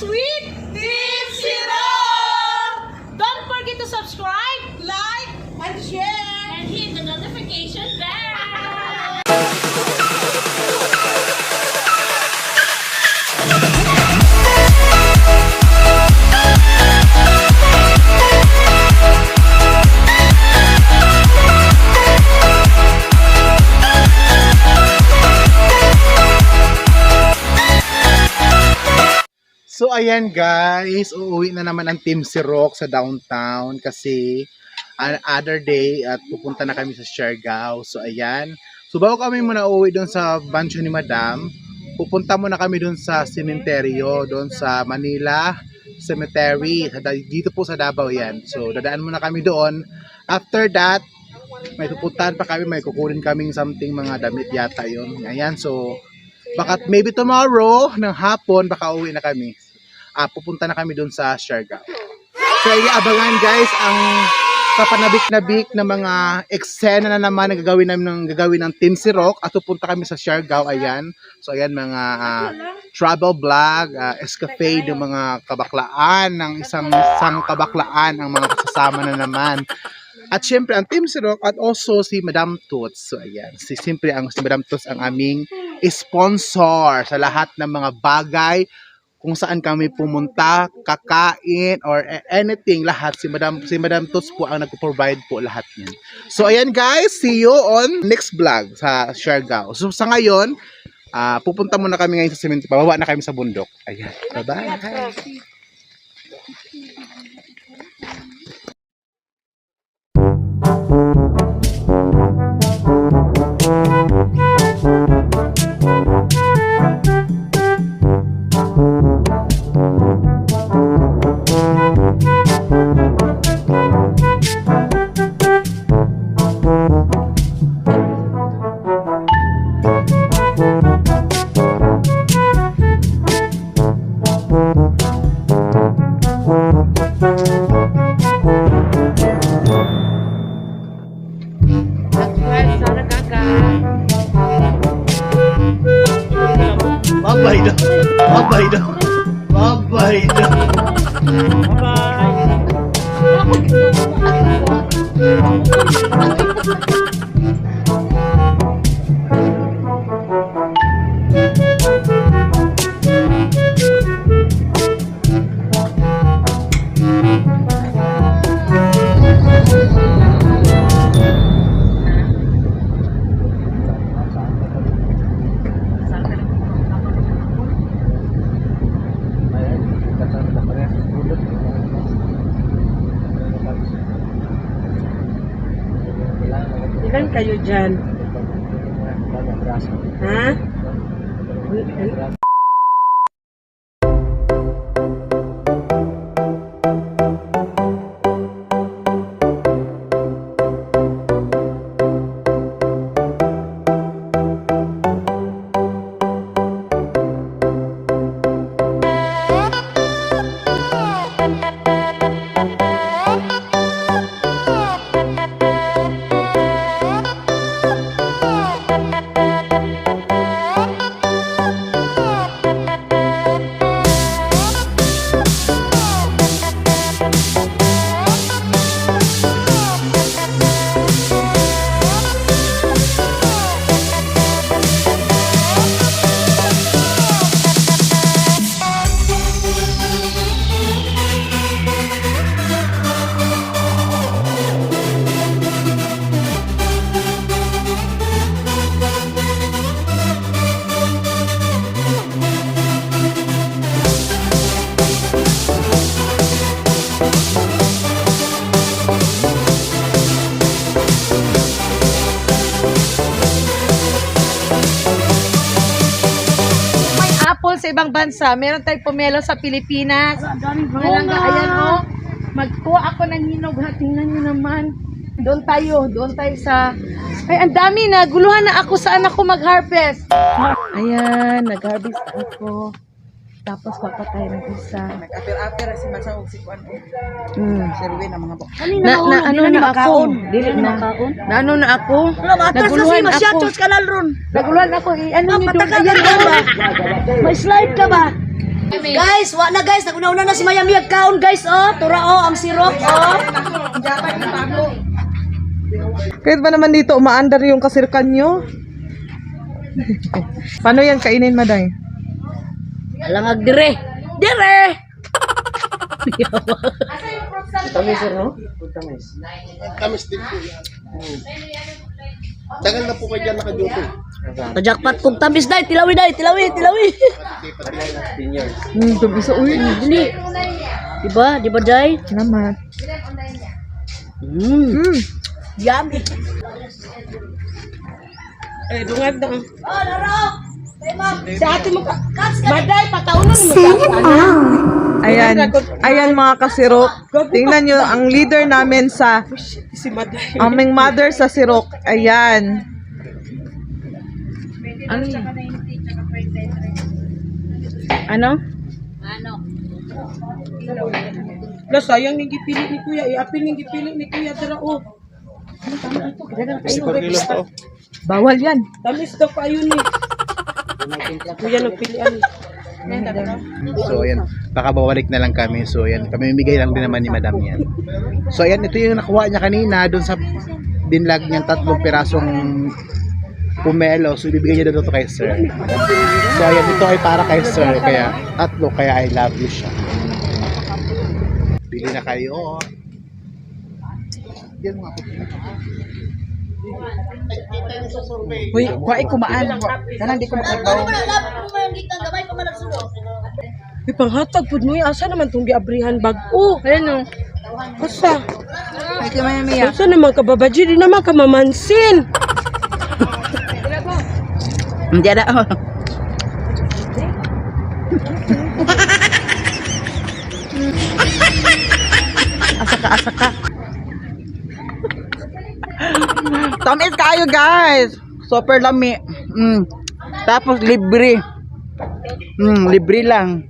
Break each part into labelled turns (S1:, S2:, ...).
S1: sweet Team Zero! Don't forget to subscribe, like, and share, and hit the notification bell!
S2: So ayan guys, uuwi na naman ang Team Rock sa downtown kasi other day at pupunta na kami sa Siargao. So ayan, so bago kami muna uuwi doon sa bansyo ni Madam, pupunta muna kami doon sa sementeryo, doon sa Manila Cemetery, dito po sa Davao yan. So dadaan muna kami doon. After that, may pupuntahan pa kami, may kukunin kaming something, mga damit yata yun. Ayan, so baka maybe tomorrow ng hapon baka uwi na kami. Pupunta na kami doon sa Siargao. So iabangan guys ang kapanabik-nabik na mga eksena na naman na gagawin ng Team Rock at pupunta kami sa Siargao. Ayan. So ayan, mga travel vlog, escapade ng mga kabaklaan, ng isang kabaklaan ang mga kasama na naman. At syempre ang Team Rock at also si Madam Toots. So ayan, si Madam Toots ang aming sponsor sa lahat ng mga bagay kung saan kami pumunta, kakain or anything, lahat si Madam Toots po ang nagpo-provide po lahat niyan. So ayan guys, see you on next vlog sa Siargao. So sa ngayon, pupunta muna kami ngayon sa semento, pababa na kami sa bundok. Ayan, bye-bye. Bye-bye daw. Bye-bye daw.
S3: Ilan kayo dyan? Ha? Sa ibang bansa, meron tayong pomelo sa Pilipinas. Mga langga, ayan o. Magkuha ako ng hinog ha. Tingnan nyo naman. Doon tayo sa... Ay, ang dami na. Guluhan na ako saan ako mag-harvest. Ayan, nag-harvest ako. Tapos papatay ng isa.
S4: Nag-apir-apir si Masawag si Kwan. Sirwin ang mga bok.
S3: Ano na ako? Dili na. Na ano na ako? Naguluhan ako. Naguluhan ako. Ano nyo doon? Ayan ba? May slide ka ba?
S5: Guys, wa na guys, naguna-una na si Miami account guys, oh. Tura oh, ang sirok, oh.
S4: Kahit ba naman dito umaandar yung kasirkan nyo? Paano yan kainin, Maday?
S5: Alangag dire. Dire! Tamis, no?
S2: Tamis din po yan. Tagal na po kayo dyan naka-duty.
S5: Kajakpat kong tamis day, tilawi.
S4: Isa, uy.
S5: Dili. Diba day?
S4: Salamat.
S5: Yummy.
S4: Dungag na.
S5: Oh, Laro!
S1: Sa atin mo ka. Maday, pataunan mo sa
S4: Ayan mga kasirok. Tingnan nyo ang leader namin sa aming mother sa sirok. Ayan. Ano?
S1: sayang ni gipili ni Kuya. Iapil ni gipili ni Kuya. Tara, oh.
S4: Bawal yan.
S1: Tamis daw pa yun eh. Kuya nagpilian.
S2: So ayan, baka babalik na lang kami. So ayan, kami bigay lang din naman ni Madam yan. So ayan, ito yung nakuha niya kanina doon sa binlag niyang 3 pirasong pumelo. So ibibigay niya doon kay Sir. So ayan, ito ay para kay Sir. Kaya 3, kaya I love you siya. Bili na kayo. Yan mga
S4: Uy, kuha kumaan. Kana di ko makagaw.
S1: Ipanghatag po mo asa naman itong giabrihan bag-o. Ayan o. Asa?
S4: Ay, kamaya.
S1: Asa naman ka babaji? Di naman ka mamansin.
S4: Hindi na. Asa ka. Tamis kayo guys. Super lami. Tapos libre. Libre lang.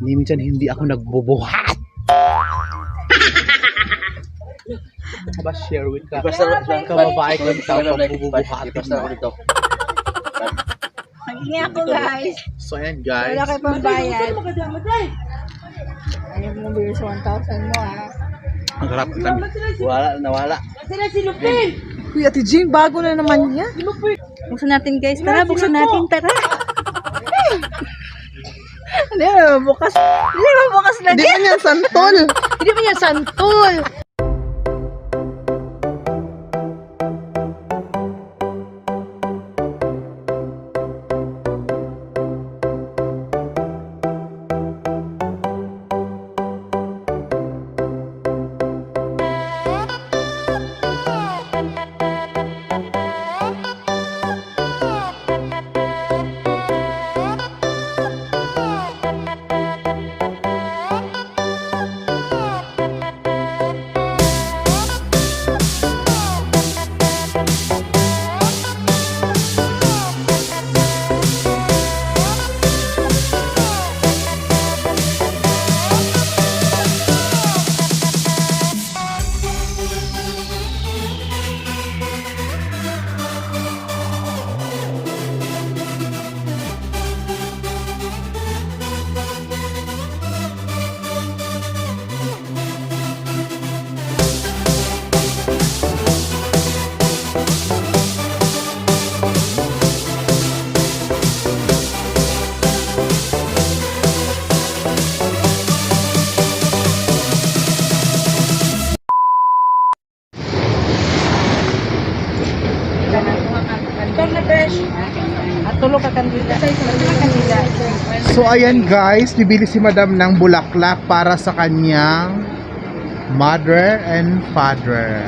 S2: minsan hindi ako nagbubuhat. Ba share with ka. Kababae ko tao pagbubuhat.
S3: Hindi ako guys.
S2: So ayan guys.
S3: Wala kayo pambayad. Ayaw mo bigay sa 1,000 mo ha.
S2: Ang sarap ng tamis. Nawala.
S1: Sila si Lupin.
S4: Kuya Ate Jing, bago na naman yan.
S3: Buksan natin guys. Tara, buksan natin. Tara. Hindi mo bukas. Hindi mo bukas na
S4: Hindi man yan santol.
S3: Hindi mo yan santol.
S2: So ayan guys, bibili si Madam ng bulaklak para sa kanyang mother and father.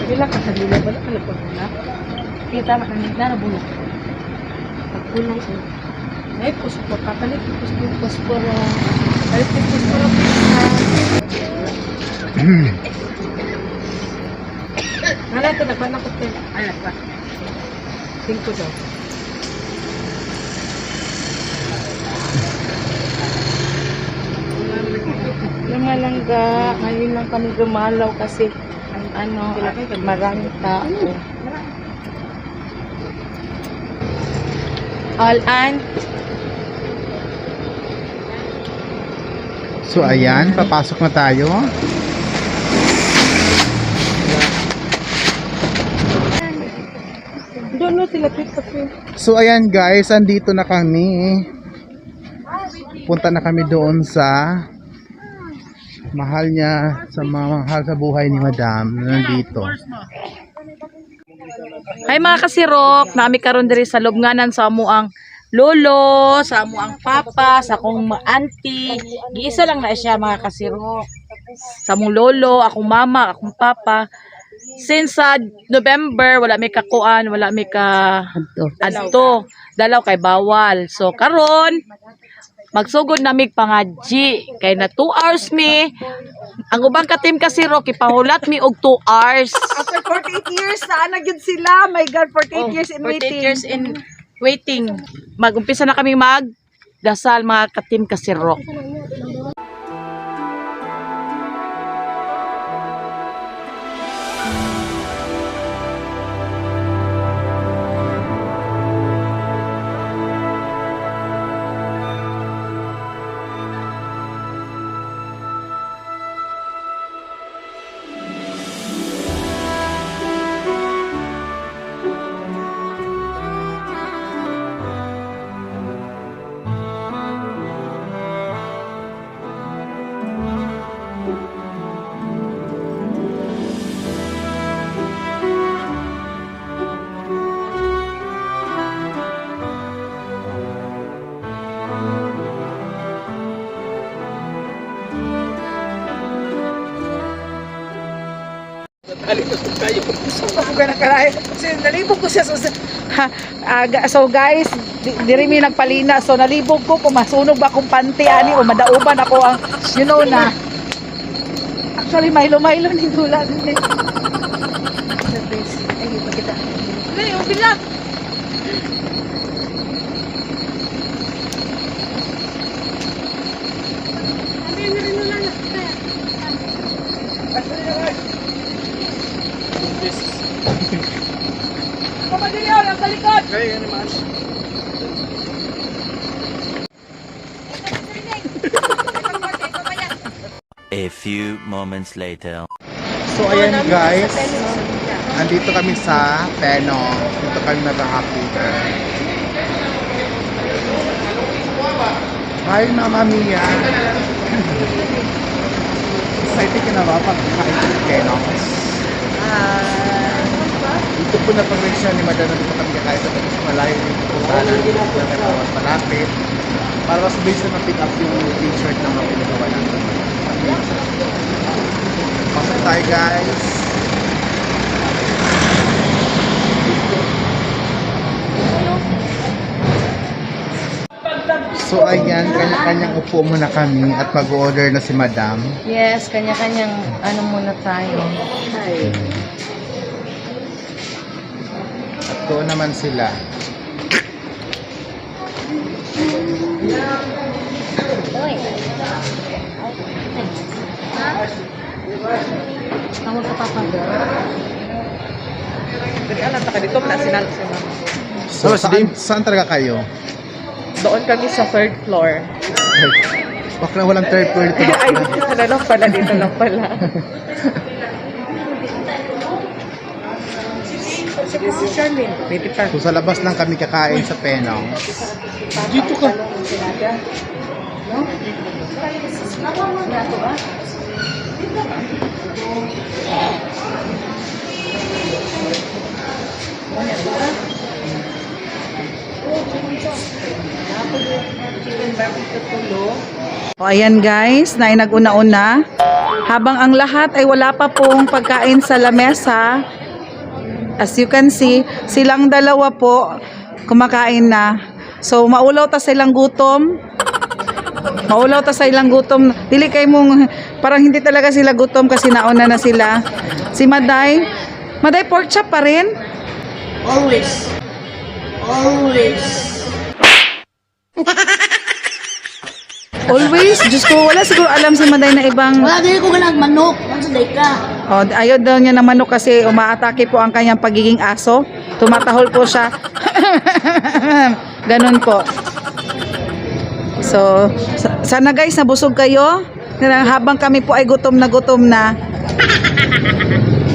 S1: Bila ka kanila ba na pagkunak?
S3: Kita na kanina na bulok.
S1: Pagkunak siya. Ay, puspor. Papalit yung puspor.
S3: Palit yung puspor.
S1: Hala, ito nagpanak ko ito. Ay, nagpa. Tingko daw.
S3: Lumalangga. Ngayon lang kami gumalaw kasi maraming tao. All-an.
S2: So ayan, papasok na tayo. So ayan guys, andito na kami. Punta na kami doon sa mahal sa buhay ni Madam na nandito.
S3: Hi mga kasirok, nami karon diri sa lubnganan sa amuang lolo, sa amuang papa, sa akong auntie. Giisa lang na siya mga kasirok. Sa among lolo, akong mama, akong papa. Since November, wala may kakuan, wala may ka adto. Dalaw kay bawal. So karon magsugod na mig pangadji kay na 2 hours mi. Ang ubang ka team kasirok ipahulat mi og 2 hours.
S4: After 48 years, saan na gyud sila? My God, 48 years in
S3: 48
S4: waiting.
S3: years in waiting. Mag-umpisa na kami dasal mga ka-team kasirok.
S4: Nalibog ko siya. So guys, diri mi nagpalina. So nalibog ko kung masunog ba akong panty ani o madauban ako ang na. Actually, Milo ni Dula din eh. Ay, kita. Ay, bilat. Kapadilyo, nasa likod!
S2: Kaya naman.
S6: A few moments later.
S2: So ayan guys, andito kami sa Penong. Dito kami naghahapunan. Hi Mama Mia. Excited ka na ba pagkain sa Penong? Dito po na pag-reaksyon ni Madam na dito kami kakain sa Penong. Malayo dito po sana. Dito po na mas malapit. Para mas mabilis na ma-pick up yung t-shirt na mga pinagawa natin. Pasok tayo guys. So ayan, kanya-kanyang upo muna kami at mag-order na si Madam.
S3: Yes, kanya-kanyang ano muna tayo.
S2: At doon naman sila.
S3: Tawag ka papa.
S4: Dali alam na ka dito, wala sinalo si Mama.
S2: So saan talaga kayo?
S4: Doon kami sa 3rd floor.
S2: Baka na walang third floor dito.
S4: Ay, dito na lang pala, dito lang pala. Sige, si Charlene. Pwede pa.
S2: So sa labas lang kami kakain sa Penong. Dito ka.
S4: O ayan guys, na nag-una-una. Habang ang lahat ay wala pa pong pagkain sa lamesa, as you can see, silang dalawa po kumakain na. So maulaw ta silang gutom. Maulaw ta sa ilang gutom. Dili kay mong parang hindi talaga sila gutom kasi nauna na sila. Si Maday, Maday pork chop pa rin.
S5: Always. Always.
S4: Always, Diyos ko, wala siguro alam si Maday na ibang
S5: Wala din ko ganang manok. Ano sa day ka?
S4: Oh, ayaw daw niya ng manok kasi umaatake po ang kanyang pagiging aso. Tumatahol po siya. Ganun po. So, sana guys nabusog kayo. Habang kami po ay gutom na.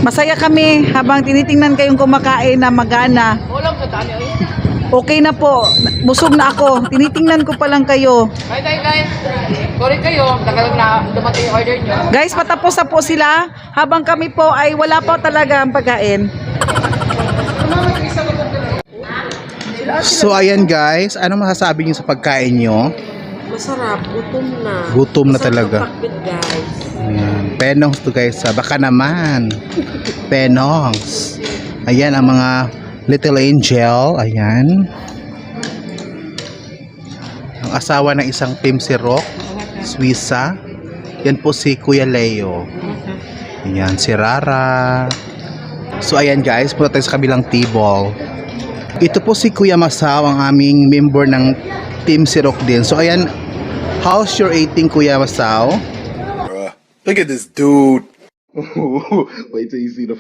S4: Masaya kami habang tinitingnan kayong kumakain na magana. Okay na po. Busog na ako. Tinitingnan ko pa lang kayo.
S7: Guys. Sorry kayo, tagal na dumating yung order nyo.
S4: Guys, patapos na po sila. Habang kami po ay wala pa talaga ang pagkain.
S2: So ayan guys, ano masasabi niyo sa pagkain niyo?
S5: Masarap, gutom na.
S2: Gutom na talaga.
S5: Pakbit, guys.
S2: Ayan. Penongs to guys. Baka naman. Penongs. Ayan ang mga little angel. Ayan. Ang asawa ng isang Team Sirok. Swissa. Yan po si Kuya Leo. Ayan. Si Rara. So ayan guys. Punta tayo sa kabilang table. Ito po si Kuya Masaw. Ang aming member ng Team Sirok din. So ayan. How's your eating, Kuya Masaw?
S8: Look at this dude.
S2: Wait till you see the.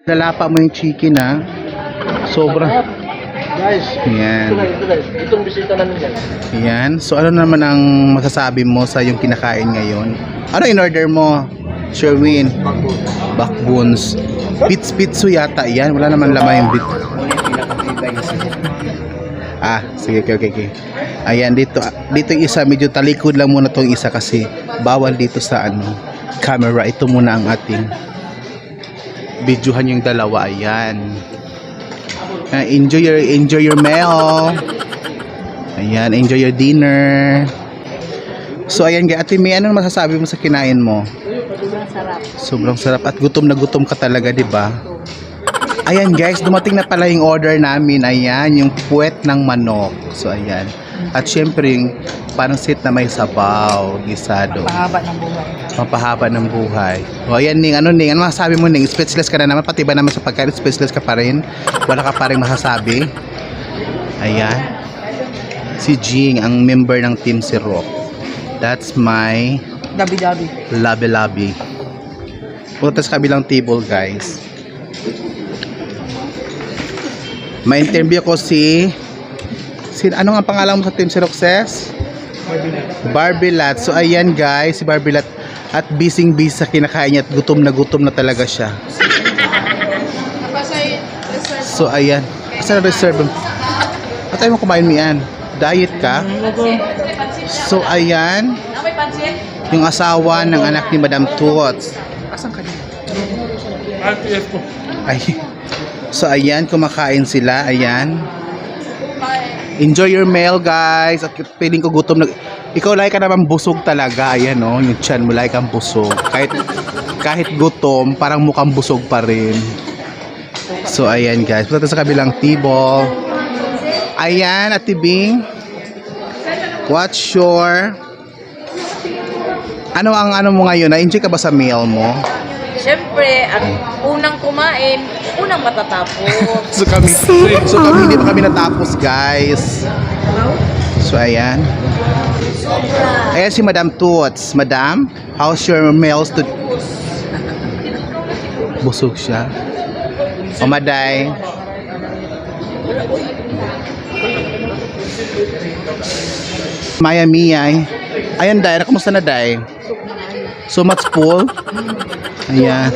S2: Lalapa mo yung chicken ha. Sobra.
S7: Guys,
S2: Yan.
S7: itong bisita namin guys.
S2: Yan. So ano naman ang masasabi mo sa yung kinakain ngayon? Ano in-order mo? Sherwin? Backbones. Pizza yata yan. Wala naman laman yung bit. Ah, sige, okay. Ayan, dito yung isa, medyo talikod lang muna tong isa kasi bawal dito sa camera. Ito muna ang ating videohan yung dalawa. Ayan. Enjoy your meal. Ayan, enjoy your dinner. So ayan guys, Ate May, ano masasabi mo sa kinain mo? Sobrang sarap at gutom na gutom ka talaga, 'di ba? Ayan guys, dumating na pala yung order namin. Ayan, yung puwet ng manok. So ayan. At syempre yung pansit na may sabaw, gisado. Mapahaba ng buhay. O ayan Ning, ano masasabi mo Ning? Speechless ka na naman, pati ba naman sa pagkain, speechless ka pa rin? Wala ka pa rin masasabi? Ayan. Si Jing, ang member ng Team Sirok. That's my Labi. Punta sa kabilang table guys. May interview ko si ano nga pangalan mo sa Team Sirok, Ses? Barbilat. So ayan guys, si Barbilat at busy sa kinakain niya at gutom na talaga siya. So ayan. Saan reserve? At tayo mo kumain mo yan? Diet ka? So ayan. Yung asawa ng anak ni Madam Tuots. Asan ka dito? Ay. So ayan, kumakain sila. Ayan. Enjoy your meal guys. At feeling ko gutom na. Ikaw like ka naman busog talaga. Ayan oh, yung tiyan mo like kang busog. Kahit gutom, parang mukhang busog pa rin. So ayan guys, punta sa kabilang table. Ayan, Ate Bing. What's your ano mo ngayon? Na-enjoy ka ba sa meal mo?
S5: Siyempre, ang unang kumain, unang matatapos.
S2: So kami hindi pa kami natapos guys. So ayan. Ayan si Madam Toots. Madam, how's your meals to... Busog siya. O Maday. Maya Miyay. Ayan Day, kumusta na Day? So much full. Ayan.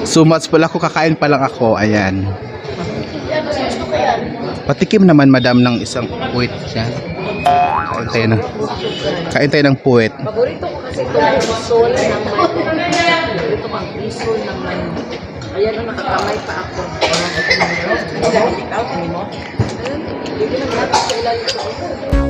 S2: So much full ako, kakain pa lang ako. Ayan. Patikim naman madam ng isang puwet siya. Kain tayo ng puwet.
S5: Paborito ko kasi ito ang isol ng manok. Paborito ko ang isol ng manok. Ayan o, nakakamay pa ako. Ikaw, mo? Hindi na natin sa ilalim ko.